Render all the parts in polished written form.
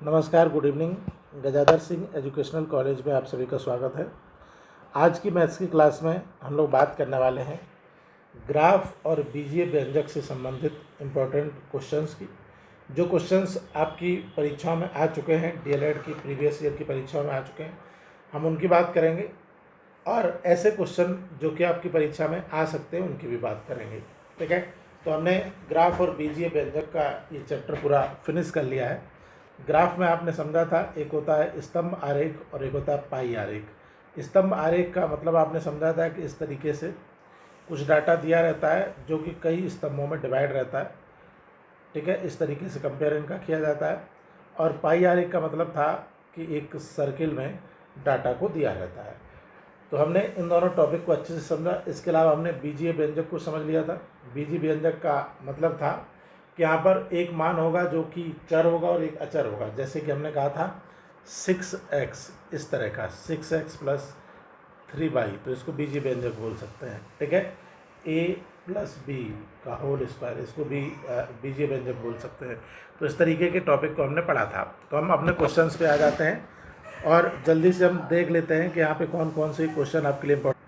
नमस्कार, good evening. Gajadhar Singh educational college में आप सभी का स्वागत है। आज की मैथ्स की क्लास में हम लोग बात करने वाले हैं ग्राफ और बीजीय व्यंजक से संबंधित इम्पोर्टेंट क्वेश्चंस की। जो क्वेश्चंस आपकी परीक्षाओं में आ चुके हैं, डीएलएड की प्रीवियस ईयर की परीक्षाओं में आ चुके हैं, हम उनकी बात करेंगे और ऐसे क्वेश्चन जो कि आपकी परीक्षा में आ सकते हैं उनकी भी बात करेंगे। ठीक है, तो हमने ग्राफ और बीजीय व्यंजक का ये चैप्टर पूरा फिनिश कर लिया है। ग्राफ में आपने समझा था, एक होता है स्तंभ आरेख और एक होता है पाई आरेख। स्तंभ आरेख का मतलब आपने समझा था कि इस तरीके से कुछ डाटा दिया रहता है जो कि कई स्तंभों में डिवाइड रहता है। ठीक है, इस तरीके से कंपेयर इनका किया जाता है। और पाई आरेख का मतलब था कि एक सर्किल में डाटा को दिया रहता है। तो हमने इन दोनों टॉपिक को अच्छे से समझा। इसके अलावा हमने बीजीय व्यंजक को समझ लिया था। बीजीय व्यंजक का मतलब था कि यहाँ पर एक मान होगा जो कि चर होगा और एक अचर होगा। जैसे कि हमने कहा था 6x, इस तरह का 6x प्लस 3y, तो इसको बीजीय व्यंजक बोल सकते हैं। ठीक है, a प्लस बी का होल स्क्वायर, इसको भी बीजीय व्यंजक बोल सकते हैं। तो इस तरीके के टॉपिक को हमने पढ़ा था। तो हम अपने क्वेश्चंस पे आ जाते हैं और जल्दी से हम देख लेते हैं कि यहाँ पे कौन कौन से क्वेश्चन आपके लिए इम्पोर्टेंट।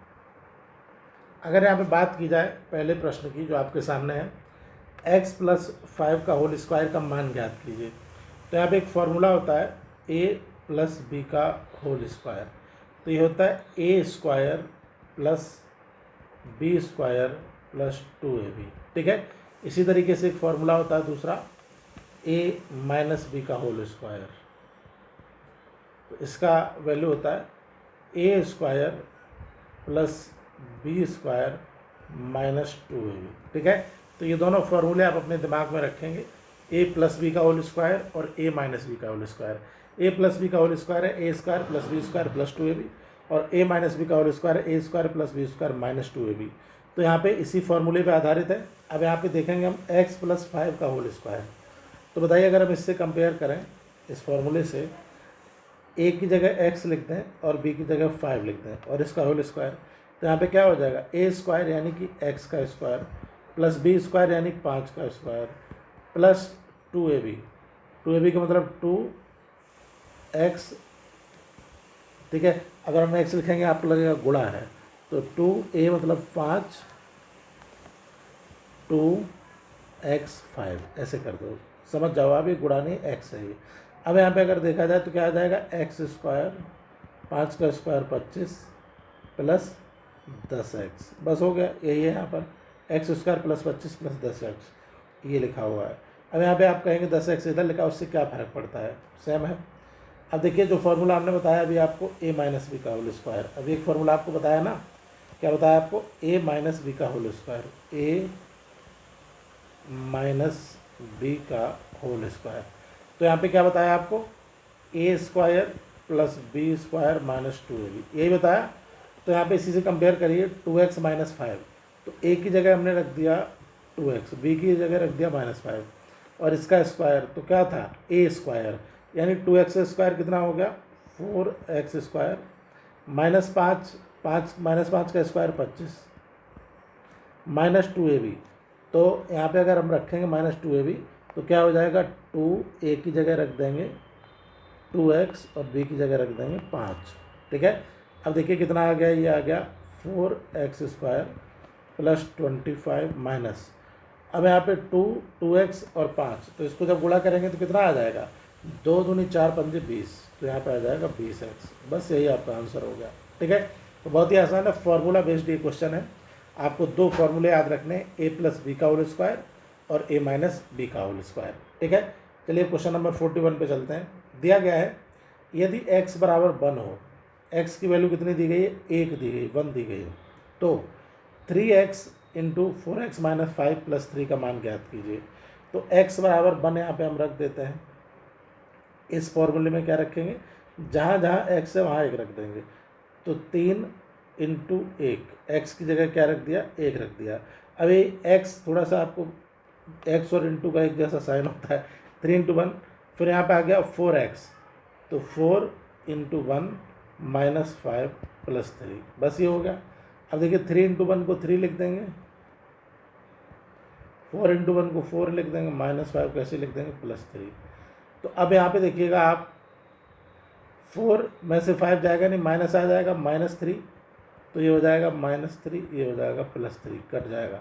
अगर यहाँ पे बात की जाए पहले प्रश्न की जो आपके सामने है, x प्लस 5 का होल स्क्वायर का मान ज्ञात कीजिए। तो यहाँ पे एक फॉर्मूला होता है a प्लस बी का होल स्क्वायर। तो ये होता है a square plus b square plus 2ab। ठीक है, इसी तरीके से एक फॉर्मूला होता है दूसरा a माइनस बी का होल स्क्वायर। तो इसका वैल्यू होता है a square plus b square minus 2ab। ठीक है, तो ये दोनों फार्मूले आप अपने दिमाग में रखेंगे, a प्लस बी का होल स्क्वायर और a माइनस बी का whole square. a plus b का होल स्क्वायर है a square plus b square plus 2ab और a माइनस बी का होल स्क्वायर है a square plus b square minus 2ab। तो यहाँ पे इसी फॉर्मूले पे आधारित है। अब यहाँ पे देखेंगे हम x प्लस 5 का होल स्क्वायर। तो बताइए, अगर हम इससे कंपेयर करें इस फॉर्मूले से, a की जगह x लिख दें और b की जगह 5 लिख दें और इसका होल स्क्वायर, तो यहाँ पे क्या हो जाएगा a स्क्वायर यानी कि x का स्क्वायर प्लस बी स्क्वायर यानी 5 का स्क्वायर प्लस 2ab। 2ab का मतलब 2x। ठीक है, अगर हम x लिखेंगे आपको लगेगा गुणा है, तो 2a मतलब 5, 2x 5 ऐसे कर दो, समझ जाओ आप, ये गुणा नहीं x है ये। अब यहाँ पे अगर देखा जाए तो क्या आ जाएगा x स्क्वायर 5 का स्क्वायर 25 प्लस 10x, बस हो गया। यही है यहाँ पर x square plus 25 plus 10x ये लिखा हुआ है। अब यहाँ पे आप कहेंगे 10x इधर लिखा, उससे क्या फ़र्क पड़ता है, सेम है। अब देखिए जो फार्मूला हमने बताया अभी आपको a माइनस बी का होल स्क्वायर, अभी एक फार्मूला आपको बताया ना, क्या बताया आपको, a माइनस बी का whole square, a minus b का होल स्क्वायर। तो यहाँ पे क्या बताया आपको, a square plus b square minus 2ab, यही बताया। तो यहाँ पे इसी से कंपेयर करिए, 2x माइनस 5, तो a की जगह हमने रख दिया 2x, b की जगह रख दिया माइनस 5 और इसका स्क्वायर तो क्या था a स्क्वायर, यानी 2x स्क्वायर कितना हो गया 4x स्क्वायर माइनस 5 माइनस 5 का स्क्वायर 25 माइनस 2ab। तो यहाँ पे अगर हम रखेंगे माइनस 2ab तो क्या हो जाएगा, 2a की जगह रख देंगे 2x और b की जगह रख देंगे 5। ठीक है, अब देखिए कितना आ गया, ये आ गया 4x स्क्वायर प्लस 25 माइनस, अब यहाँ पे 2x और 5, तो इसको जब गुणा करेंगे तो कितना आ जाएगा, 2 दूनी 4 पंजे 20, तो यहाँ पे आ जाएगा 20x। बस यही आपका आंसर हो गया। ठीक है, तो बहुत ही आसान है, फार्मूला बेस्ड ये क्वेश्चन है। आपको दो फार्मूले याद रखने, a प्लस बी का होल स्क्वायर और a माइनस बी का होल स्क्वायर। ठीक है, चलिए क्वेश्चन नंबर 41 पे चलते हैं। दिया गया है यदि x बराबर 1 हो, x की वैल्यू कितनी दी गई है, 1 दी गई, 1 दी गई है, तो 3x into 4x minus 5 plus 3 का मान ज्ञात कीजिए। तो x बराबर 1 यहाँ पे हम रख देते हैं। इस फॉर्मूले में क्या रखेंगे, जहाँ जहाँ x है वहाँ 1 रख देंगे, तो 3 इंटू 1, एक्स की जगह क्या रख दिया, 1 रख दिया। अभी x थोड़ा सा आपको x और इंटू का एक जैसा साइन होता है, 3 इंटू 1, फिर यहाँ पे आ गया 4x, तो 4 इंटू 1 माइनस 5 प्लस 3, बस ये हो गया। अब देखिए 3 इंटू 1 को 3 लिख देंगे, 4 इंटू 1 को 4 लिख देंगे, माइनस 5 कैसे लिख देंगे, प्लस 3। तो अब यहाँ पे देखिएगा आप 4 में से 5 जाएगा नहीं, माइनस आ जाएगा, -3, तो ये हो जाएगा -3, ये हो जाएगा +3, कट जाएगा,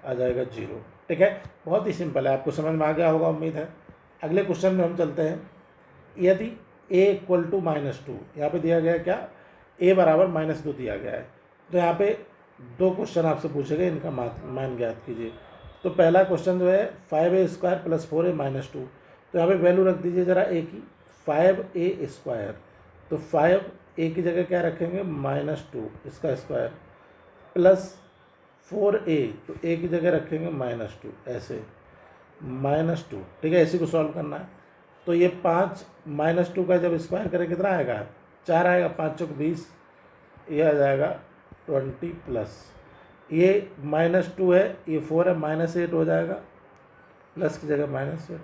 आ जाएगा 0। ठीक है, बहुत ही सिंपल है, आपको समझ में आ गया होगा उम्मीद है। अगले क्वेश्चन में हम चलते हैं। यदि a = -2, यहाँ पे दिया गया है क्या, a बराबर -2 दिया गया है, तो यहाँ पे 2 क्वेश्चन आपसे पूछेगा, इनका मान ज्ञात कीजिए। तो पहला क्वेश्चन जो है 5a² + 4a - 2, तो यहाँ पे वैल्यू रख दीजिए ज़रा a की, 5a², तो 5a की जगह क्या रखेंगे, -2 इसका स्क्वायर, प्लस 4a, तो a की जगह रखेंगे -2, ऐसे -2। ठीक है, इसी को सॉल्व करना है। तो ये 5 -2 का जब स्क्वायर करें कितना आएगा, 4 आएगा, 5 चौक 20, ये आ जाएगा 20 प्लस ये -2 है, ये 4 है, -8 हो जाएगा, प्लस की जगह -8,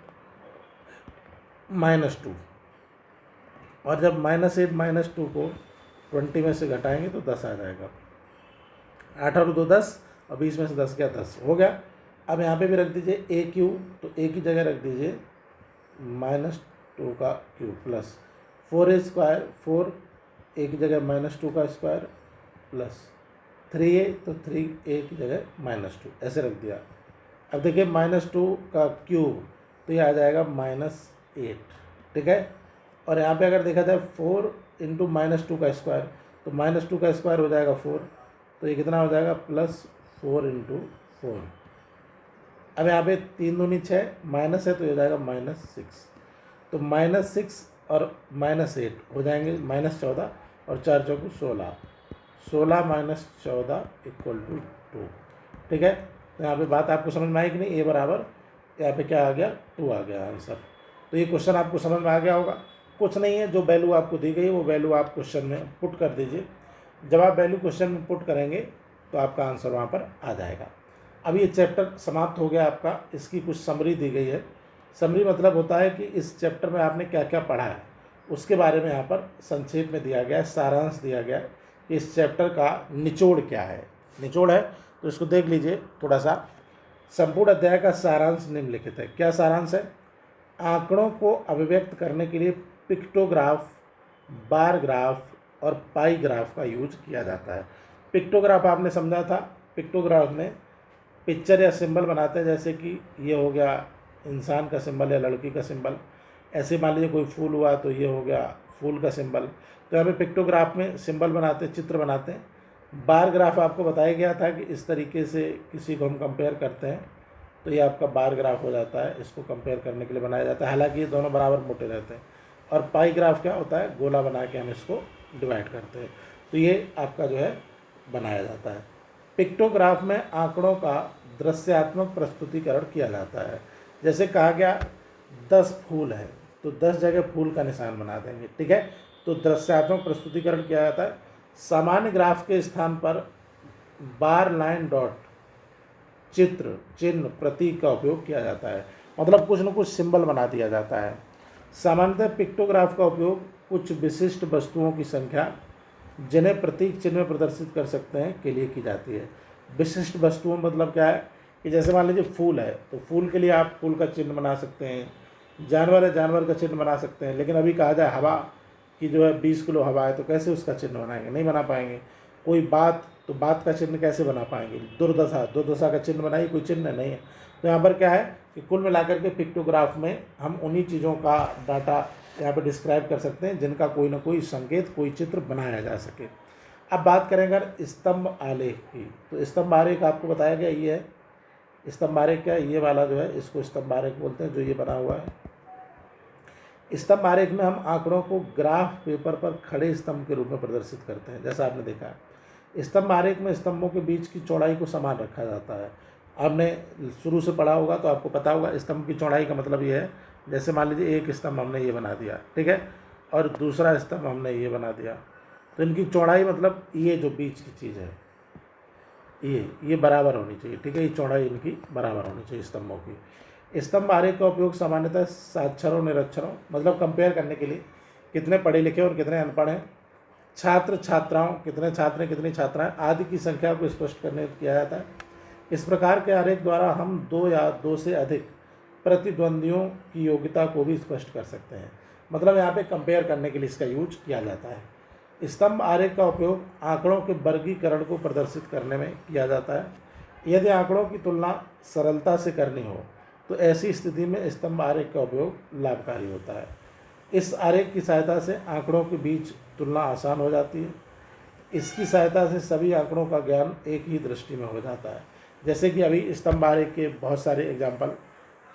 -2, और जब -8 -2 को 20 में से घटाएंगे तो 10 आ जाएगा। 8 और 2 10, और 20 में से 10 गया 10 हो गया। अब यहाँ पे भी रख दीजिए a³, तो a की जगह रख दीजिए -2 का क्यूब, प्लस 4a², 4a की जगह -2 का स्क्वायर, प्लस 3a, तो 3a की जगह -2, ऐसे रख दिया। अब देखिए -2 का क्यूब, तो ये आ जाएगा -8। ठीक है, और यहाँ पे अगर देखा जाए 4 × -2 का स्क्वायर, तो -2 का स्क्वायर हो जाएगा 4, तो ये कितना हो जाएगा, +4 × 4। अब यहाँ पे 3 दूनी 6, माइनस है तो ये हो जाएगा -6, तो -6 और -8 हो जाएंगे -14, और 4 चौको 16, 16 - 14 = 2। ठीक है, तो यहाँ पे बात आपको समझ में आई कि नहीं, a बराबर यहाँ पे क्या आ गया, 2 आ गया आंसर। तो ये क्वेश्चन आपको समझ में आ गया होगा। कुछ नहीं है, जो वैल्यू आपको दी गई वो वैल्यू आप क्वेश्चन में पुट कर दीजिए। जब आप वैल्यू क्वेश्चन में पुट करेंगे तो आपका आंसर वहाँ पर आ जाएगा। अब ये चैप्टर समाप्त हो गया आपका, इसकी कुछ समरी दी गई है। समरी मतलब होता है कि इस चैप्टर में आपने क्या क्या पढ़ा है उसके बारे में यहाँ पर संक्षेप में दिया गया है, सारांश दिया गया है कि इस चैप्टर का निचोड़ क्या है। निचोड़ है तो इसको देख लीजिए थोड़ा सा। संपूर्ण अध्याय का सारांश निम्नलिखित है। क्या सारांश है, आंकड़ों को अभिव्यक्त करने के लिए पिक्टोग्राफ, बार ग्राफ और पाई ग्राफ का यूज किया जाता है। पिक्टोग्राफ आपने समझा था, पिक्टोग्राफ में पिक्चर या सिंबल बनाते हैं, जैसे कि ये हो गया इंसान का सिंबल या लड़की का सिंबल। ऐसे मान लीजिए कोई फूल हुआ तो ये हो गया फूल का सिंबल। तो यहाँ पे पिक्टोग्राफ में सिंबल बनाते हैं, चित्र बनाते हैं। बार ग्राफ आपको बताया गया था कि इस तरीके से किसी को हम कंपेयर करते हैं तो ये आपका बार ग्राफ हो जाता है, इसको कंपेयर करने के लिए बनाया जाता है। हालांकि ये दोनों बराबर मोटे रहते हैं। और पाई ग्राफ क्या होता है, गोला बना के हम इसको डिवाइड करते हैं, तो ये आपका जो है बनाया जाता है। पिक्टोग्राफ में आंकड़ों का दृश्यात्मक प्रस्तुतिकरण किया जाता है। जैसे कहा गया 10 फूल है तो 10 जगह फूल का निशान बना देंगे। ठीक है, तो दृश्यात्मक प्रस्तुतिकरण किया जाता है। सामान्य ग्राफ के स्थान पर बार, लाइन, डॉट, चित्र, चिन्ह, प्रतीक का उपयोग किया जाता है। मतलब कुछ न कुछ सिंबल बना दिया जाता है। सामान्यतः पिक्टोग्राफ का उपयोग कुछ विशिष्ट वस्तुओं की संख्या जिन्हें प्रतीक चिन्ह में प्रदर्शित कर सकते हैं के लिए की जाती है। विशिष्ट वस्तुओं मतलब क्या है कि जैसे मान लीजिए फूल है तो फूल के लिए आप फूल का चिन्ह बना सकते हैं। जानवर है, जानवर का चिन्ह बना सकते हैं। लेकिन अभी कहा जाए हवा की जो है 20 किलो हवा है तो कैसे उसका चिन्ह बनाएंगे, नहीं बना पाएंगे। कोई बात, तो बात का चिन्ह कैसे बना पाएंगे। दुर्दशा, दुर्दशा का चिन्ह बनाइए, कोई चिन्ह नहीं है। तो यहाँ पर क्या है कि कुल मिलाकर के पिक्टोग्राफ में हम उन्हीं चीज़ों का डाटा यहाँ पर डिस्क्राइब कर सकते हैं जिनका कोई ना कोई संकेत, कोई चित्र बनाया जा सके। अब बात करें अगर स्तंभ आलेख की, तो स्तंभ आलेख आपको बताया गया ये है। स्तंभ आलेख क्या है, ये वाला जो है इसको स्तंभ आलेख बोलते हैं, जो ये बना हुआ है। स्तंभ आलेख में हम आंकड़ों को ग्राफ पेपर पर खड़े स्तंभ के रूप में प्रदर्शित करते हैं, जैसा आपने देखा है। स्तंभ आलेख में स्तंभों के बीच की चौड़ाई को समान रखा जाता है। आपने शुरू से पढ़ा होगा तो आपको पता होगा स्तंभ की चौड़ाई का मतलब ये है, जैसे मान लीजिए एक स्तंभ हमने ये बना दिया, ठीक है, और दूसरा स्तंभ हमने ये बना दिया, तो इनकी चौड़ाई मतलब ये जो बीच की चीज़ है ये बराबर होनी चाहिए। ठीक है, ये चौड़ाई इनकी बराबर होनी चाहिए स्तंभों की। स्तंभ आरेख का उपयोग सामान्यतः साक्षरों, निरक्षरों मतलब कंपेयर करने के लिए, कितने पढ़े लिखे और कितने अनपढ़ हैं, छात्र छात्राओं, कितने छात्र हैं कितनी छात्राएं आदि की संख्या को स्पष्ट करने किया जाता है। इस प्रकार के आरेख द्वारा हम 2 या 2 से अधिक प्रतिद्वंदियों की योग्यता को भी स्पष्ट कर सकते हैं। मतलब यहाँ पे कंपेयर करने के लिए इसका यूज किया जाता है। स्तंभ आरेख का उपयोग आंकड़ों के वर्गीकरण को प्रदर्शित करने में किया जाता है। यदि आंकड़ों की तुलना सरलता से करनी हो तो ऐसी स्थिति में स्तंभ आरेख का उपयोग लाभकारी होता है। इस आरेख की सहायता से आंकड़ों के बीच तुलना आसान हो जाती है। इसकी सहायता से सभी आंकड़ों का ज्ञान एक ही दृष्टि में हो जाता है। जैसे कि अभी स्तंभ आरेख के बहुत सारे एग्जाम्पल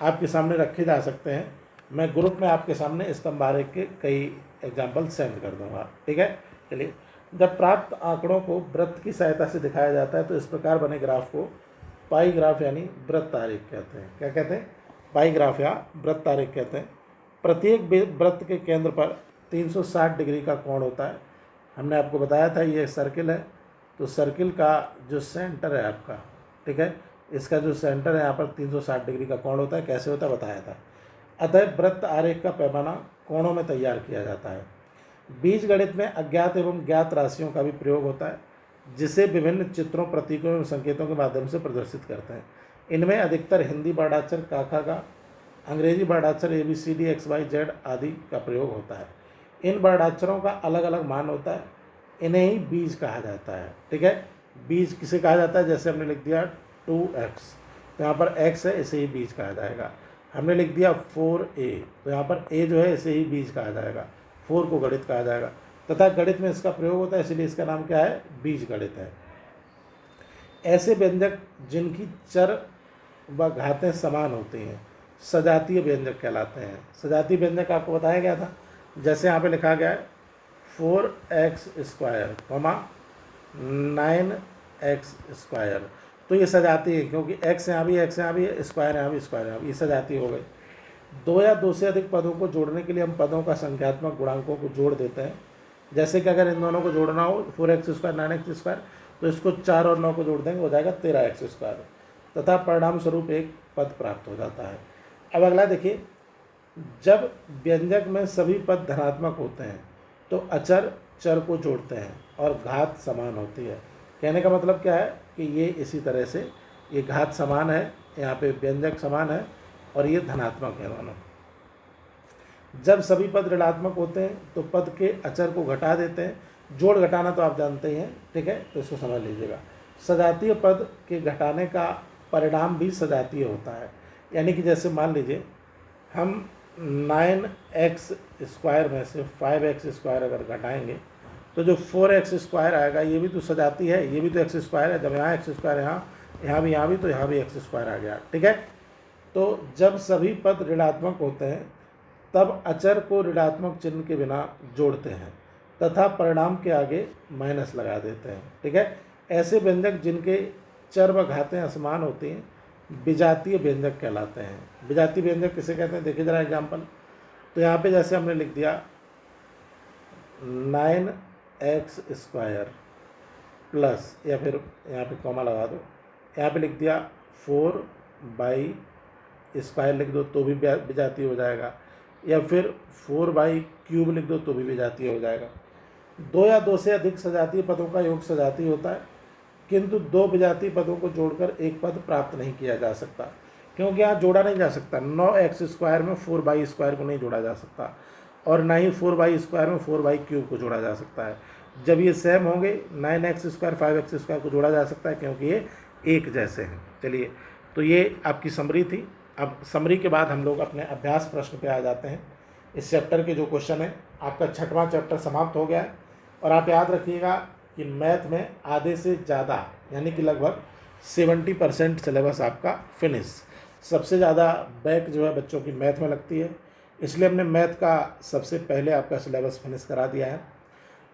आपके सामने रखे जा सकते हैं। मैं ग्रुप में आपके सामने स्तंभ आरेख के कई एग्जाम्पल सेंड कर दूंगा, ठीक है। चलिए, जब प्राप्त आंकड़ों को वृत्त की सहायता से दिखाया जाता है तो इस प्रकार बने ग्राफ को पाई ग्राफ यानी वृत्त आरेख कहते हैं। क्या कहते हैं? पाई ग्राफ या वृत्त आरेख कहते हैं। प्रत्येक वृत्त के केंद्र पर 360 डिग्री का कोण होता है। हमने आपको बताया था ये सर्किल है, तो सर्किल का जो सेंटर है आपका, ठीक है, इसका जो सेंटर है यहाँ पर 360 डिग्री का कोण होता है। कैसे होता है बताया था। अतः वृत्त आरेख का पैमाना कोणों में तैयार किया जाता है। बीजगणित में अज्ञात एवं ज्ञात राशियों का भी प्रयोग होता है, जिसे विभिन्न चित्रों, प्रतीकों एवं संकेतों के माध्यम से प्रदर्शित करते हैं। इनमें अधिकतर हिंदी वर्णाक्षर का, ख, गा, अंग्रेजी वर्णाक्षर ABCD XYZ आदि का प्रयोग होता है। इन वर्णाक्षरों का अलग अलग मान होता है। इन्हें ही बीज कहा जाता है, ठीक है। बीज किसे कहा जाता है? जैसे हमने लिख दिया 2x, तो यहाँ पर x है, इसे ही बीज कहा जाएगा। हमने लिख दिया 4a, तो यहाँ पर a जो है इसे ही बीज कहा जाएगा। 4 को गणित कहा जाएगा, तथा गणित में इसका प्रयोग होता है, इसलिए इसका नाम क्या है? बीज गणित है। ऐसे व्यंजक जिनकी चर व घातें समान होती हैं सजातीय व्यंजक कहलाते हैं। सजातीय व्यंजक आपको बताया गया था, जैसे यहाँ पे लिखा गया है 4x², 9x², तो ये सजाती है, क्योंकि x यहाँ भी है, स्क्वायर यहाँ भी, स्क्वायर यहाँ भी, ये सजाती हो गई। दो या दो से अधिक पदों को जोड़ने के लिए हम पदों का संख्यात्मक गुणांकों को जोड़ देते हैं। जैसे कि अगर इन दोनों को जोड़ना हो 4x², 9x², तो इसको 4 और 9 को जोड़ देंगे, हो जाएगा 13x², तथा परिणाम स्वरूप एक पद प्राप्त हो जाता है। अब अगला देखिए, जब व्यंजक में सभी पद धनात्मक होते हैं तो अचर चर को जोड़ते हैं और घात समान होती है। कहने का मतलब क्या है कि ये इसी तरह से, ये घात समान है, यहाँ पे व्यंजक समान है और ये धनात्मक है दोनों। जब सभी पद ऋणात्मक होते हैं तो पद के अचर को घटा देते हैं। जोड़ घटाना तो आप जानते ही हैं, ठीक है, तो इसको समझ लीजिएगा। सजातीय पद के घटाने का परिणाम भी सजातीय होता है। यानी कि जैसे मान लीजिए हम 9x² में से 5x² अगर घटाएंगे तो जो 4x² आएगा, ये भी तो सजाती है, ये भी तो x² है। जब यहाँ x² है, यहाँ भी, तो यहाँ भी x² आ गया, ठीक है। तो जब सभी पद ऋणात्मक होते हैं तब अचर को ऋणात्मक चिन्ह के बिना जोड़ते हैं तथा परिणाम के आगे माइनस लगा देते हैं, ठीक है। ऐसे व्यंजक जिनके चर व घातें असमान होती हैं विजातीय व्यंजक कहलाते हैं। विजातीय व्यंजक किसे कहते हैं? देखिए जरा एग्जाम्पल। तो यहाँ पे जैसे हमने लिख दिया 9x² प्लस, या फिर यहाँ पे कॉमा लगा दो, यहाँ पे लिख दिया 4/² लिख दो तो भी विजातीय हो जाएगा, या फिर 4/³ लिख दो तो भी विजातीय हो जाएगा। दो या दो से अधिक सजातीय पदों का योग सजातीय होता है, किंतु दो विजातीय पदों को जोड़कर एक पद प्राप्त नहीं किया जा सकता, क्योंकि यहाँ जोड़ा नहीं जा सकता। 9x² में 4/² को नहीं जोड़ा जा सकता, और ना ही 4/² में 4/³ को जोड़ा जा सकता है। जब ये सेम होंगे 9x², 5x² को जोड़ा जा सकता है, क्योंकि ये एक जैसे हैं। चलिए, तो ये आपकी समरी थी। अब समरी के बाद हम लोग अपने अभ्यास प्रश्न पे आ जाते हैं। इस चैप्टर के जो क्वेश्चन है, आपका 6वां चैप्टर समाप्त हो गया है। और आप याद रखिएगा कि मैथ में आधे से ज़्यादा, यानी कि लगभग 70% सिलेबस आपका फिनिश। सबसे ज़्यादा बैक जो है बच्चों की मैथ में लगती है, इसलिए हमने मैथ का सबसे पहले आपका सिलेबस फिनिश करा दिया है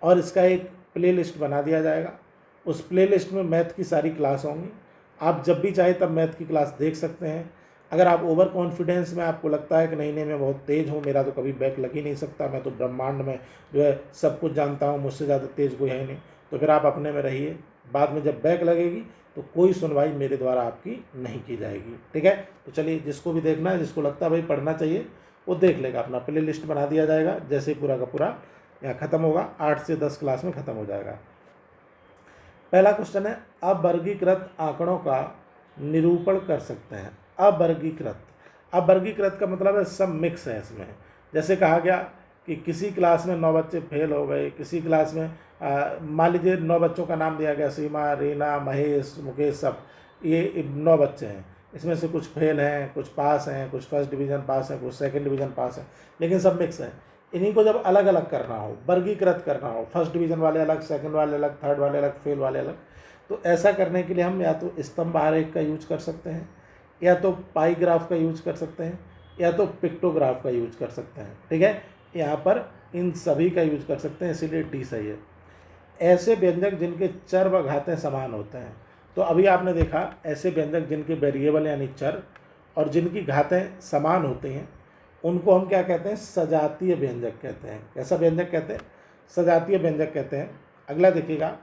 और इसका एक प्ले लिस्ट बना दिया जाएगा। उस प्ले लिस्ट में मैथ की सारी क्लास होंगी। आप जब भी चाहे तब मैथ की क्लास देख सकते हैं। अगर आप ओवर कॉन्फिडेंस में आपको लगता है कि नहीं मैं बहुत तेज़ हूँ, मेरा तो कभी बैक लग ही नहीं सकता, मैं तो ब्रह्मांड में जो है सब कुछ जानता हूँ, मुझसे ज़्यादा तेज़ कोई है नहीं, तो फिर आप अपने में रहिए। बाद में जब बैक लगेगी तो कोई सुनवाई मेरे द्वारा आपकी नहीं की जाएगी, ठीक है। तो चलिए, जिसको भी देखना है, जिसको लगता है भाई पढ़ना चाहिए, वो देख लेगा। अपना प्ले लिस्ट बना दिया जाएगा, जैसे ही पूरा का पूरा यहाँ ख़त्म होगा, 8 से 10 क्लास में ख़त्म हो जाएगा। पहला क्वेश्चन है, अवर्गीकृत आंकड़ों का निरूपण कर सकते हैं। अवर्गीकृत, अब वर्गीकृत का मतलब है सब मिक्स है इसमें। जैसे कहा गया कि किसी क्लास में 9 बच्चे फेल हो गए, किसी क्लास में मान लीजिए 9 बच्चों का नाम दिया गया, सीमा, रीना, महेश, मुकेश, सब ये 9 बच्चे हैं। इसमें से कुछ फेल हैं, कुछ पास हैं, कुछ फर्स्ट डिवीज़न पास हैं, कुछ सेकंड डिवीज़न पास हैं, लेकिन सब मिक्स हैं। इन्हीं को जब अलग अलग करना हो, वर्गीकृत करना हो, फर्स्ट डिवीज़न वाले अलग, सेकंड वाले अलग, थर्ड वाले अलग, फेल वाले अलग, तो ऐसा करने के लिए हम या तो स्तंभ आरेख का यूज कर सकते हैं, या तो पाई ग्राफ का यूज कर सकते हैं, या तो पिक्टोग्राफ का यूज कर सकते हैं। ठीक है, यहाँ पर इन सभी का यूज कर सकते हैं, इसीलिए डी सही है। ऐसे व्यंजक जिनके चर व घातें समान होते हैं, तो अभी आपने देखा ऐसे व्यंजक जिनके वेरिएबल यानी चर और जिनकी घातें समान होती हैं, उनको हम क्या कहते हैं? सजातीय व्यंजक कहते हैं। कैसा व्यंजक कहते हैं? सजातीय व्यंजक कहते हैं। अगला देखिएगा,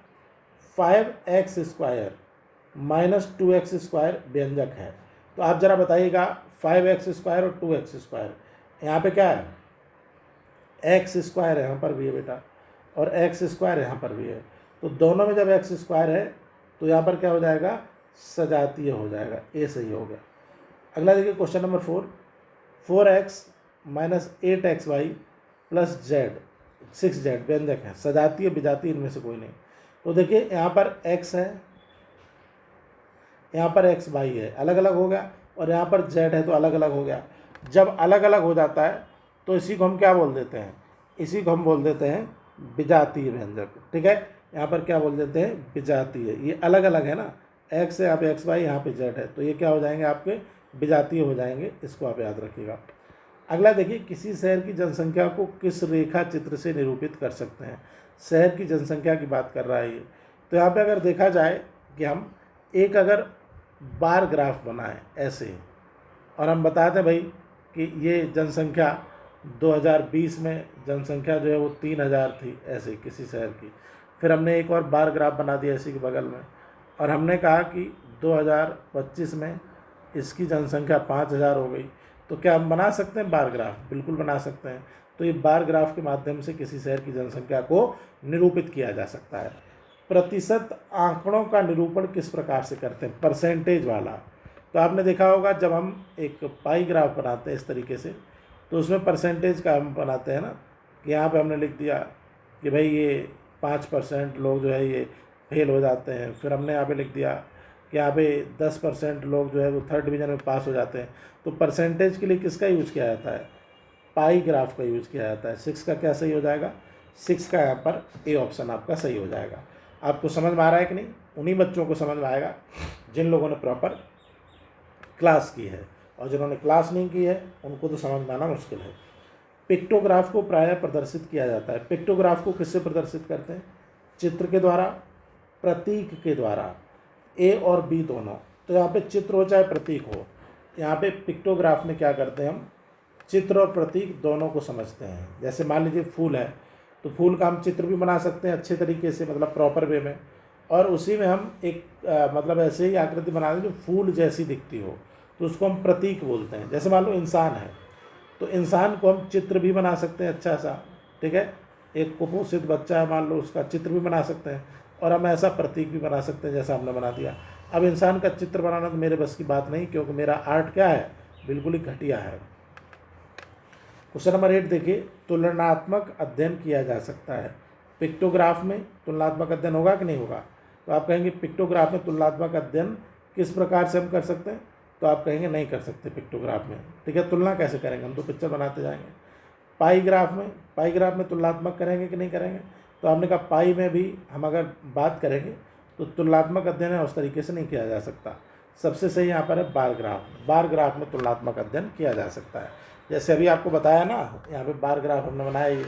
5x² माइनस 2x² व्यंजक है। तो आप जरा बताइएगा 5x² और 2x², यहाँ पे क्या है? x² है, यहाँ पर भी है बेटा, और x² यहाँ पर भी है। तो दोनों में जब x² है तो यहाँ पर क्या हो जाएगा? सजातीय हो जाएगा। ए सही हो गया। अगला देखिए question number 4, 4x minus 8xy plus z 6z व्यंजक है। सजातीय विजातीय इनमें से कोई नहीं। तो देखिए यहाँ पर x है, यहाँ पर xy है, अलग अलग हो गया, और यहाँ पर z है तो अलग अलग हो गया। जब अलग अलग हो जाता है तो इसी को हम क्या बोल देते हैं? इसी को हम बोल देते हैं विजातीय व्यंजक। ठीक है, यहाँ पर क्या बोल देते हैं? विजातीय। ये अलग अलग है ना, x है, यहाँ पे xy, यहाँ पे z है, तो ये क्या हो जाएंगे? आपके विजातीय हो जाएंगे। इसको आप याद रखिएगा। अगला देखिए, किसी शहर की जनसंख्या को किस रेखा चित्र से निरूपित कर सकते हैं? शहर की जनसंख्या की बात कर रहा है ये। तो यहाँ पे अगर देखा जाए कि हम एक अगर बार ग्राफ बनाएं ऐसे, और हम बताते हैं भाई कि ये जनसंख्या 2020 में जनसंख्या जो है वो 3000 थी, ऐसे किसी शहर की। फिर हमने एक और बार ग्राफ बना दिया इसी के बगल में, और हमने कहा कि 2025 में इसकी जनसंख्या 5000 हो गई। तो क्या हम बना सकते हैं बार ग्राफ? बिल्कुल बना सकते हैं। तो ये बार ग्राफ के माध्यम से किसी शहर की जनसंख्या को निरूपित किया जा सकता है। प्रतिशत आंकड़ों का निरूपण किस प्रकार से करते हैं? परसेंटेज वाला। तो आपने देखा होगा जब हम एक पाई ग्राफ बनाते हैं इस तरीके से, तो उसमें परसेंटेज का हम बनाते हैं ना, कि यहाँ पे हमने लिख दिया कि भाई ये 5% लोग जो है ये फेल हो जाते हैं। फिर हमने यहाँ पे लिख दिया कि यहाँ पे 10% लोग जो है वो थर्ड डिवीज़न में पास हो जाते हैं। तो परसेंटेज के लिए किसका यूज़ किया जाता है? पाई ग्राफ का यूज़ किया जाता है। 6 का क्या सही हो जाएगा? 6 का यहाँ पर ए ऑप्शन आपका सही हो जाएगा। आपको समझ में आ रहा है कि नहीं? उन्हीं बच्चों को समझ में आएगा जिन लोगों ने प्रॉपर क्लास की है, और जिन्होंने क्लास नहीं की है उनको तो समझ में आना मुश्किल है। पिक्टोग्राफ को प्रायः प्रदर्शित किया जाता है। पिक्टोग्राफ को किससे प्रदर्शित करते हैं? चित्र के द्वारा, प्रतीक के द्वारा, ए और बी दोनों। तो यहाँ पे चित्र हो चाहे प्रतीक हो, यहाँ पे पिक्टोग्राफ में क्या करते हैं हम? चित्र और प्रतीक दोनों को समझते हैं। जैसे मान लीजिए फूल है, तो फूल का हम चित्र भी बना सकते हैं अच्छे तरीके से, मतलब प्रॉपर वे में, और उसी में हम एक मतलब ऐसे ही आकृति बना दें जो फूल जैसी दिखती हो, तो उसको हम प्रतीक बोलते हैं। जैसे मान लो इंसान है, तो इंसान को हम चित्र भी बना सकते हैं अच्छा सा। ठीक है, एक कुपोषित बच्चा है मान लो, उसका चित्र भी बना सकते हैं, और हम ऐसा प्रतीक भी बना सकते हैं जैसा हमने बना दिया। अब इंसान का चित्र बनाना तो मेरे बस की बात नहीं, क्योंकि मेरा आर्ट क्या है? बिल्कुल ही घटिया है। क्वेश्चन नंबर 8 देखिए, तुलनात्मक अध्ययन किया जा सकता है। पिक्टोग्राफ में तुलनात्मक अध्ययन होगा कि नहीं होगा? तो आप कहेंगे पिक्टोग्राफ में तुलनात्मक अध्ययन किस प्रकार से हम कर सकते हैं? तो आप कहेंगे नहीं कर सकते पिक्टोग्राफ में। ठीक है, तुलना कैसे करेंगे? हम तो पिक्चर बनाते जाएंगे। पाई ग्राफ में तुलनात्मक करेंगे कि नहीं करेंगे? तो आपने कहा पाई में भी हम अगर बात करेंगे तो तुलनात्मक अध्ययन है उस तरीके से नहीं किया जा सकता। सबसे सही यहाँ पर है बार ग्राफ में तुलनात्मक अध्ययन किया जा सकता है। जैसे अभी आपको बताया ना, यहाँ पे बार ग्राफ हमने बनाया ये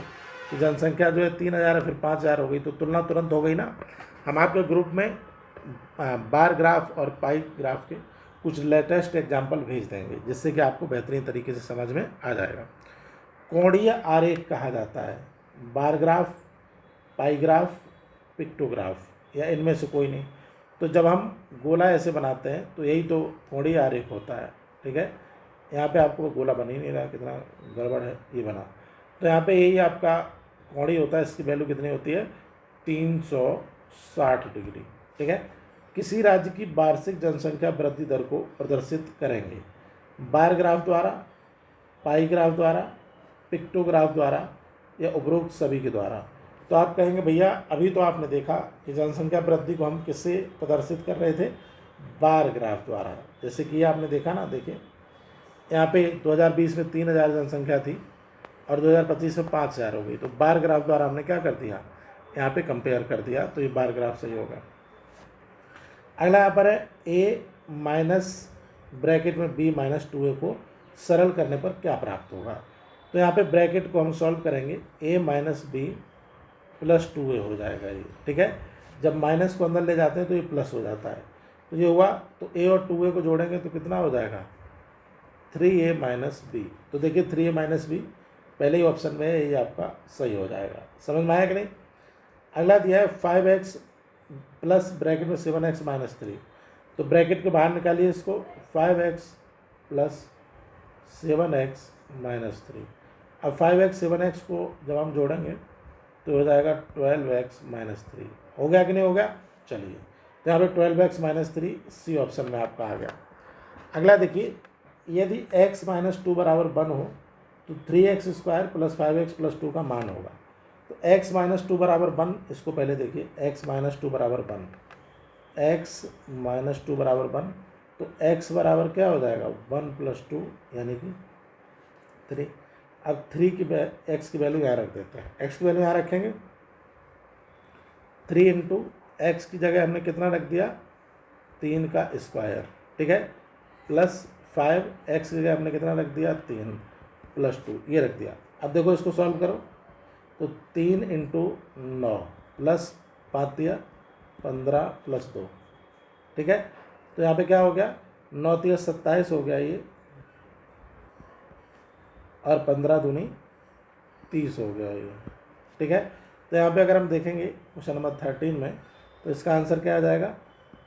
कि जनसंख्या जो है 3000 है, फिर 5000 हो गई, तो तुलना तुरंत हो गई ना। हम आपके ग्रुप में बार ग्राफ और पाई ग्राफ के कुछ लेटेस्ट एग्जाम्पल भेज देंगे, जिससे कि आपको बेहतरीन तरीके से समझ में आ जाएगा। कोणीय आरेख कहा जाता है बार ग्राफ, पाई ग्राफ, पिक्टोग्राफ, या इनमें से कोई नहीं। तो जब हम गोला ऐसे बनाते हैं तो यही तो कोणीय आरेख होता है। ठीक है, यहाँ पे आपको गोला बन ही नहीं रहा, कितना गड़बड़ है ये बना। तो यहाँ पे यही आपका कोणीय होता है। इसकी वैल्यू कितनी होती है? 360 डिग्री। ठीक है, किसी राज्य की वार्षिक जनसंख्या वृद्धि दर को प्रदर्शित करेंगे। बार ग्राफ द्वारा, पाई ग्राफ द्वारा, पिक्टोग्राफ द्वारा या उपरोक्त सभी के द्वारा। तो आप कहेंगे भैया अभी तो आपने देखा कि जनसंख्या वृद्धि को हम किससे प्रदर्शित कर रहे थे, बार ग्राफ द्वारा। जैसे कि आपने देखा ना, देखिए यहाँ पे 2020 में 3000 जनसंख्या थी और 2025 में 5000 हो गई। तो बार ग्राफ द्वारा हमने क्या कर दिया, यहाँ पे कंपेयर कर दिया, तो ये बार ग्राफ सही होगा। अगला यहाँ पर है ए माइनस ब्रैकेट में बी माइनस 2a को सरल करने पर क्या प्राप्त होगा। तो यहाँ पे ब्रैकेट को हम सॉल्व करेंगे, a minus B plus 2a हो जाएगा ये, ठीक है। जब माइनस को अंदर ले जाते हैं तो ये प्लस हो जाता है, तो ये हुआ। तो a और 2a को जोड़ेंगे तो कितना हो जाएगा, 3a माइनस बी। तो देखिए 3a माइनस बी पहले ही ऑप्शन में है, ये आपका सही हो जाएगा। समझ में आया कि नहीं। अगला दिया है 5x प्लस ब्रैकेट में 7x माइनस 3। तो ब्रैकेट के बाहर निकालिए इसको, 5x प्लस 7x माइनस 3। अब 5x 7x को जब हम जोड़ेंगे तो हो जाएगा 12x माइनस 3। हो गया कि नहीं हो गया। चलिए, तो यहाँ पे 12x माइनस 3 सी ऑप्शन में आपका आ गया। अगला देखिए, यदि x माइनस 2 बराबर 1 हो तो 3x square plus 5x plus 2 का मान होगा। तो x माइनस 2 बराबर 1, इसको पहले देखिए, x माइनस 2 बराबर 1, x माइनस 2 बराबर 1, तो x बराबर क्या हो जाएगा, 1 प्लस 2 यानी कि 3। अब 3 की x की वैल्यू यहाँ रख देते हैं, x की वैल्यू यहाँ रखेंगे, 3 इंटू एक्स की जगह हमने कितना रख दिया, 3 का स्क्वायर, ठीक है, प्लस 5x की जगह हमने कितना रख दिया, 3 प्लस 2 ये रख दिया। अब देखो इसको सॉल्व करो, तो 3 इंटू 9 प्लस 5 दिया 15 प्लस 2, ठीक है। तो यहाँ पे क्या हो गया, 9 3 27 हो गया ये, और 15 दूनी 30 हो गया ये, ठीक है। तो यहाँ पे अगर हम देखेंगे क्वेश्चन नंबर 13 में, तो इसका आंसर क्या आ जाएगा,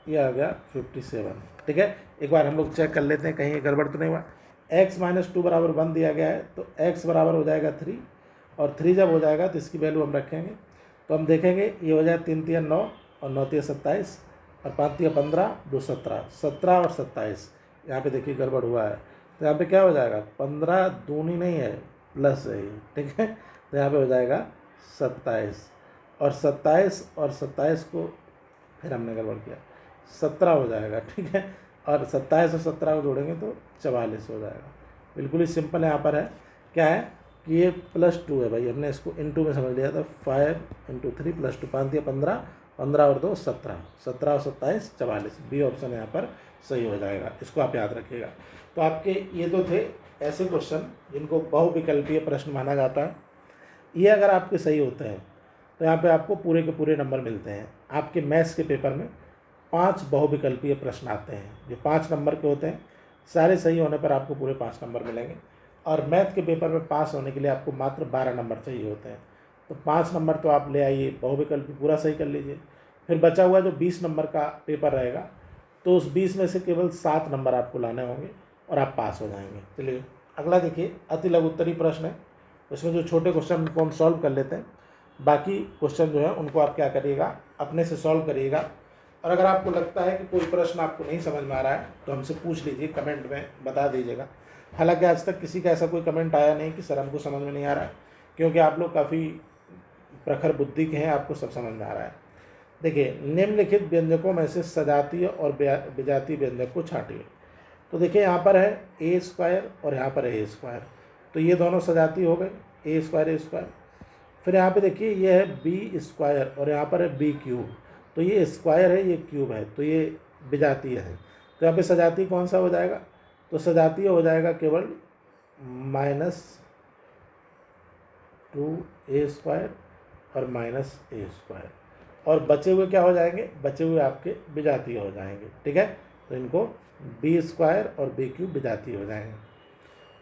ये आ गया 57, ठीक है। एक बार हम लोग चेक कर लेते हैं कहीं ये गड़बड़ तो नहीं हुआ। x माइनस 2 बराबर 1 दिया गया है, तो x बराबर हो जाएगा 3, और 3 जब हो जाएगा तो इसकी वैल्यू हम रखेंगे, तो हम देखेंगे ये हो जाएगा 3 3 9 और 9 3 27 और 5 3 15 2 17, 17 और 27, यहाँ पे देखिए गड़बड़ हुआ है। तो यहाँ पे क्या हो जाएगा, 15 दूनी नहीं है, प्लस है ये, ठीक है। तो यहाँ पे हो जाएगा 27, और 27 और 27 को फिर हमने गड़बड़ किया, 17 हो जाएगा, ठीक है। और 27 और 17 को जोड़ेंगे तो 44 हो जाएगा। बिल्कुल ही सिंपल यहाँ पर है, क्या है कि ये प्लस 2 है भाई, हमने इसको इनटू में समझ लिया था, 5 इंटू 3 प्लस 2, 5 दिया 15, 15 और 2 17, 17 और 27 44, बी ऑप्शन यहाँ पर सही हो जाएगा, इसको आप याद रखिएगा। तो आपके ये तो थे ऐसे क्वेश्चन जिनको बहुविकल्पीय प्रश्न माना जाता है। ये अगर आपके सही होते हैं तो यहाँ पे आपको पूरे के पूरे नंबर मिलते हैं। आपके मैथ्स के पेपर में 5 बहुविकल्पीय प्रश्न आते हैं, जो 5 नंबर के होते हैं, सारे सही होने पर आपको पूरे 5 नंबर मिलेंगे। और मैथ के पेपर में पास होने के लिए आपको मात्र 12 नंबर चाहिए होते हैं। तो 5 नंबर तो आप ले आइए, बहुविकल्पी पूरा सही कर लीजिए, फिर बचा हुआ जो 20 नंबर का पेपर रहेगा, तो उस 20 में से केवल 7 नंबर आपको लाने होंगे और आप पास हो जाएंगे। चलिए अगला देखिए, अति लघु उत्तरीय प्रश्न है, उसमें जो छोटे क्वेश्चन उनको हम सॉल्व कर लेते हैं, बाकी क्वेश्चन जो है उनको आप क्या करिएगा, अपने से सॉल्व करिएगा। और अगर आपको लगता है कि कोई प्रश्न आपको नहीं समझ में आ रहा है तो हमसे पूछ लीजिए, कमेंट में बता दीजिएगा। हालांकि आज तक किसी का ऐसा कोई कमेंट आया नहीं कि सर हमको समझ में नहीं आ रहा है, क्योंकि आप लोग काफ़ी प्रखर बुद्धि के हैं, आपको सब समझ में आ रहा है। देखिए, निम्नलिखित व्यंजकों में से सजातीय और विजातीय व्यंजक को छांटिए। तो देखिए यहाँ पर है ए स्क्वायर और यहाँ पर है ए स्क्वायर, तो ये दोनों सजातीय हो गए, ए स्क्वायर ए स्क्वायर। फिर यहाँ पे देखिए ये है बी स्क्वायर और यहाँ पर है बी क्यूब, तो ये स्क्वायर है ये क्यूब है, तो ये विजातीय है। तो यहाँ पे सजातीय कौन सा हो जाएगा, तो सजातीय हो जाएगा केवल -2a स्क्वायर और -a स्क्वायर, और बचे हुए क्या हो जाएंगे, बचे हुए आपके विजातीय हो जाएंगे, ठीक है। तो इनको बी स्क्वायर और बी क्यूब विजातीय हो जाएंगे।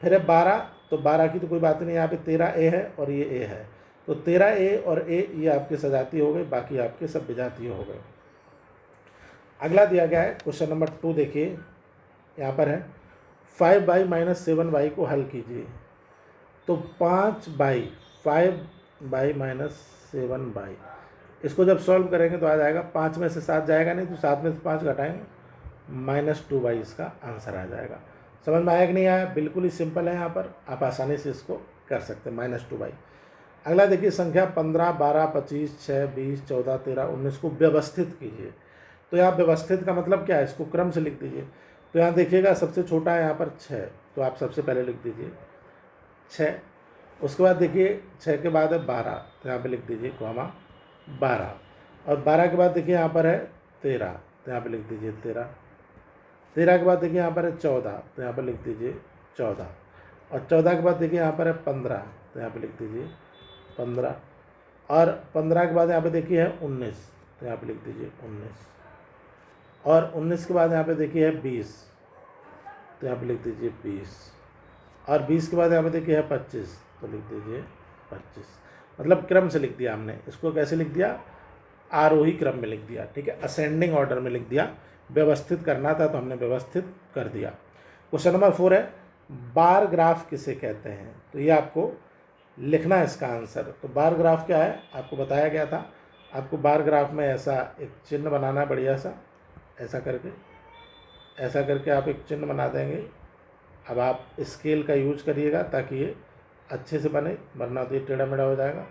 फिर है 12, तो 12 की तो कोई बात नहीं, यहाँ पे 13a है और ये a है, तो 13a और a ये आपके सजातीय हो गए, बाकी आपके सब विजातीय हो गए। अगला दिया गया है क्वेश्चन नंबर 2, देखिए यहाँ पर है 5y माइनस 7y को हल कीजिए। तो 5y माइनस 7y, इसको जब सॉल्व करेंगे तो आ जाएगा, 5 में से 7 जाएगा नहीं, तो 7 में से 5 घटाएंगे, -2y इसका आंसर आ जाएगा। समझ में आया कि नहीं आया? बिल्कुल ही सिंपल है, यहाँ पर आप आसानी से इसको कर सकते हैं -2y। अगला देखिए संख्या 15, 12, 25, 6, 20, 14, 13, 19 को व्यवस्थित कीजिए। तो यहाँ व्यवस्थित का मतलब क्या है? इसको क्रम से लिख दीजिए। तो यहाँ देखिएगा सबसे छोटा है यहाँ पर 6, तो आप सबसे पहले लिख दीजिए 6। उसके बाद देखिए 6 के बाद है 12, तो यहाँ पे लिख दीजिए कॉमा 12। और 12 के बाद देखिए यहाँ पर है 13, तो यहाँ पे लिख दीजिए 13। 13 के बाद देखिए यहाँ पर है 14, तो यहाँ पर लिख दीजिए 14। और 14 के बाद देखिए यहाँ पर है 15, तो यहाँ पे लिख दीजिए 15। और 15 के बाद यहाँ पे देखिए है 19, तो यहाँ पे लिख दीजिए 19। और 19 के बाद यहाँ पे देखिए है 20, तो यहाँ पे लिख दीजिए 20। और 20 के बाद यहाँ पे देखिए है 25, तो लिख दीजिए 25। मतलब क्रम से लिख दिया हमने। इसको कैसे लिख दिया? आरोही क्रम में लिख दिया, ठीक है, असेंडिंग ऑर्डर में लिख दिया। व्यवस्थित करना था तो हमने व्यवस्थित कर दिया। क्वेश्चन नंबर 4 है, बार ग्राफ किसे कहते हैं? तो ये आपको लिखना है इसका आंसर। तो बार ग्राफ क्या है आपको बताया गया था। आपको बार ग्राफ में ऐसा एक चिन्ह बनाना है, बढ़िया सा, ऐसा करके आप एक चिन्ह बना देंगे। अब आप स्केल का यूज करिएगा ताकि ये अच्छे से बने, वरना तो ये टेढ़ा मेढ़ा हो जाएगा।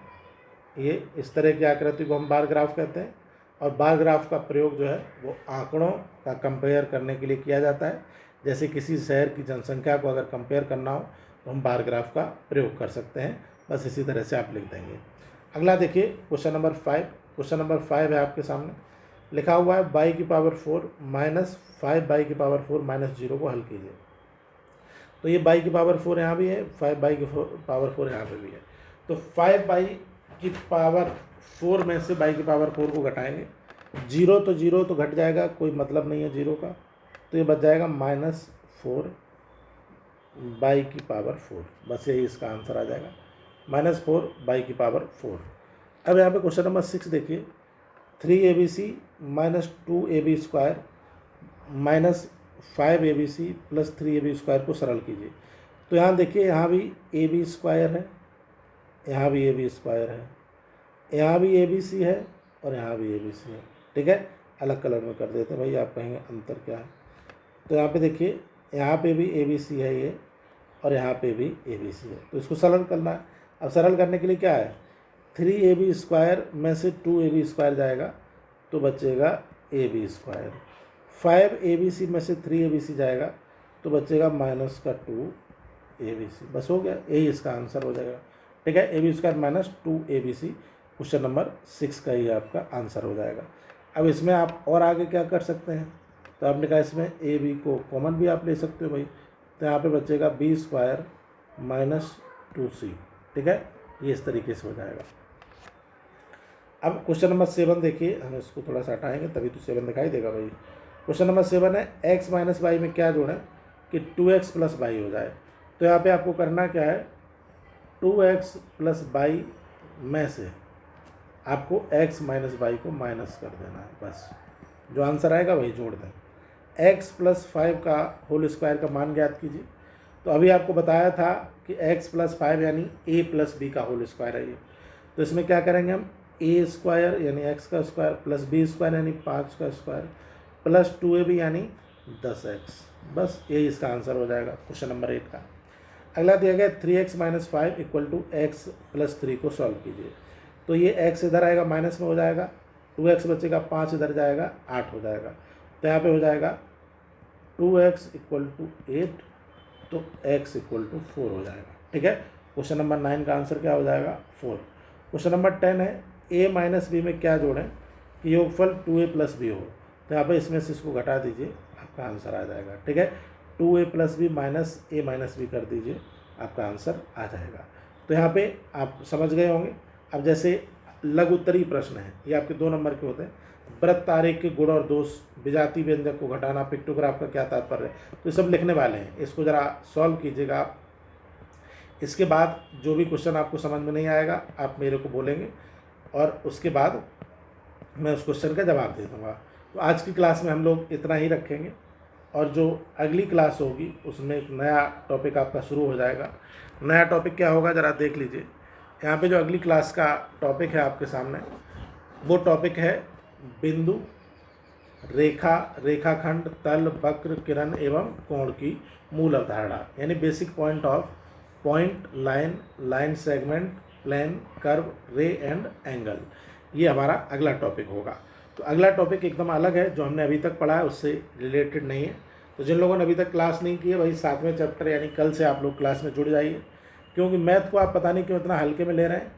ये इस तरह की आकृति को हम बार ग्राफ कहते हैं। और बार ग्राफ का प्रयोग जो है वो आंकड़ों का कंपेयर करने के लिए किया जाता है। जैसे किसी शहर की जनसंख्या को अगर कंपेयर करना हो तो हम बार ग्राफ का प्रयोग कर सकते हैं। बस इसी तरह से आप लिख देंगे। अगला देखिए क्वेश्चन नंबर 5। क्वेश्चन नंबर 5 है आपके सामने, लिखा हुआ है y की पावर 4 माइनस 5y की पावर 4 माइनस 0 को हल कीजिए। तो ये y की पावर 4 यहाँ भी है, 5y की पावर 4 यहाँ पे भी है। तो 5y की पावर 4 में से y की पावर 4 को घटाएंगे। 0 तो घट जाएगा, कोई मतलब नहीं है 0 का, तो ये बच जाएगा -4 y की पावर 4। बस यही इसका आंसर आ जाएगा, -4 y की पावर 4। अब यहाँ पे क्वेश्चन नंबर 6 देखिए, 3abc minus 2ab square minus 5abc plus 3ab square को सरल कीजिए। तो यहाँ देखिए, यहाँ भी ab स्क्वायर है, यहाँ भी ab स्क्वायर है, यहाँ भी abc है और यहाँ भी abc है, ठीक है। अलग कलर में कर देते हैं भाई, आप कहेंगे अंतर क्या है। तो यहाँ पे देखिए, यहाँ पे भी abc है ये, और यहाँ पे भी abc है। तो इसको सरल करना है। अब सरल करने के लिए क्या है, 3ab स्क्वायर में से 2ab स्क्वायर जाएगा तो बचेगा ab स्क्वायर। 5abc में से 3abc जाएगा तो बचेगा माइनस का 2abc। बस हो गया, यही इसका आंसर हो जाएगा, ठीक है। ab square minus 2abc question number 6 का ही आपका आंसर हो जाएगा। अब इसमें आप और आगे क्या कर सकते हैं, तो आपने कहा इसमें ab को कॉमन भी आप ले सकते हो भाई। तो यहाँ पे बचेगा b स्क्वायर माइनस 2c, ठीक है। ये इस तरीके से हो जाएगा। अब क्वेश्चन नंबर 7 देखिए, हम इसको थोड़ा सा हटाएंगे तभी तो 7 दिखाई देगा भाई। क्वेश्चन नंबर 7 है, x माइनस वाई में क्या जोड़ें कि 2x प्लस वाई हो जाए। तो यहाँ पे आपको करना क्या है, 2x प्लस वाई में से आपको x माइनस वाई को माइनस कर देना है। बस जो आंसर आएगा वही जोड़ दें। x प्लस 5 का होल स्क्वायर का मान ज्ञात कीजिए। तो अभी आपको बताया था कि x प्लस 5 यानी a प्लस बी का होल स्क्वायर है ये। तो इसमें क्या करेंगे हम, a स्क्वायर यानी x का स्क्वायर प्लस b स्क्वायर यानी 5 का स्क्वायर प्लस 2ab यानी 10x। बस यही इसका आंसर हो जाएगा क्वेश्चन नंबर 8 का। अगला दिया गया 3x minus 5 equal to x plus 3 को सॉल्व कीजिए। तो ये x इधर आएगा, माइनस में हो जाएगा, 2x बचेगा, 5 इधर जाएगा, 8 हो जाएगा। तो यहाँ पे हो जाएगा 2x इक्वल टू 8, तो x इक्वल टू 4 हो जाएगा, ठीक है। क्वेश्चन नंबर 9 का आंसर क्या हो जाएगा, 4। क्वेश्चन नंबर 10 है, a माइनस बी में क्या जोड़ें कि योगफल 2a प्लस बी हो। तो यहाँ पे इसमें से इसको घटा दीजिए, आपका आंसर आ जाएगा, ठीक है। 2a plus b minus a minus b कर दीजिए, आपका आंसर आ जाएगा। तो यहाँ पे आप समझ गए होंगे। अब जैसे लघु उत्तरीय प्रश्न है, ये आपके 2 नंबर के होते हैं। व्रत आरेख के गुण और दोष, विजातीय व्यंजक को घटाना, पिक्टोग्राफ का क्या तात्पर्य है, तो ये सब लिखने वाले हैं। इसको ज़रा सॉल्व कीजिएगा आप। इसके बाद जो भी क्वेश्चन आपको समझ में नहीं आएगा आप मेरे को बोलेंगे और उसके बाद मैं उस क्वेश्चन का जवाब दे दूँगा। तो आज की क्लास में हम लोग इतना ही रखेंगे, और जो अगली क्लास होगी उसमें एक नया टॉपिक आपका शुरू हो जाएगा। नया टॉपिक क्या होगा ज़रा देख लीजिए। यहाँ पे जो अगली क्लास का टॉपिक है आपके सामने, वो टॉपिक है बिंदु रेखा, रेखाखंड, तल, वक्र, किरण एवं कोण की मूल अवधारणा, यानी basic point of point, line, line segment, plane, curve, ray and angle. ये हमारा अगला टॉपिक होगा। तो अगला टॉपिक एकदम अलग है, जो हमने अभी तक पढ़ा है उससे रिलेटेड नहीं है। तो जिन लोगों ने अभी तक क्लास नहीं की है वही 7वें चैप्टर यानी कल से आप लोग क्लास में जुड़ जाइए, क्योंकि मैथ को आप पता नहीं क्यों इतना हल्के में ले रहे हैं।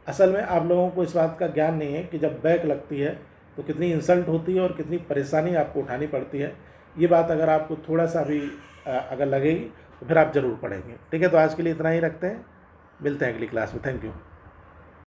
असल में आप लोगों को इस बात का ज्ञान नहीं है कि जब बैक लगती है तो कितनी इंसल्ट होती है और कितनी परेशानी आपको उठानी पड़ती है। ये बात अगर आपको थोड़ा सा भी अगर लगेगी तो फिर आप ज़रूर पढ़ेंगे। ठीक है, तो आज के लिए इतना ही रखते हैं, मिलते हैं अगली क्लास में। Thank you.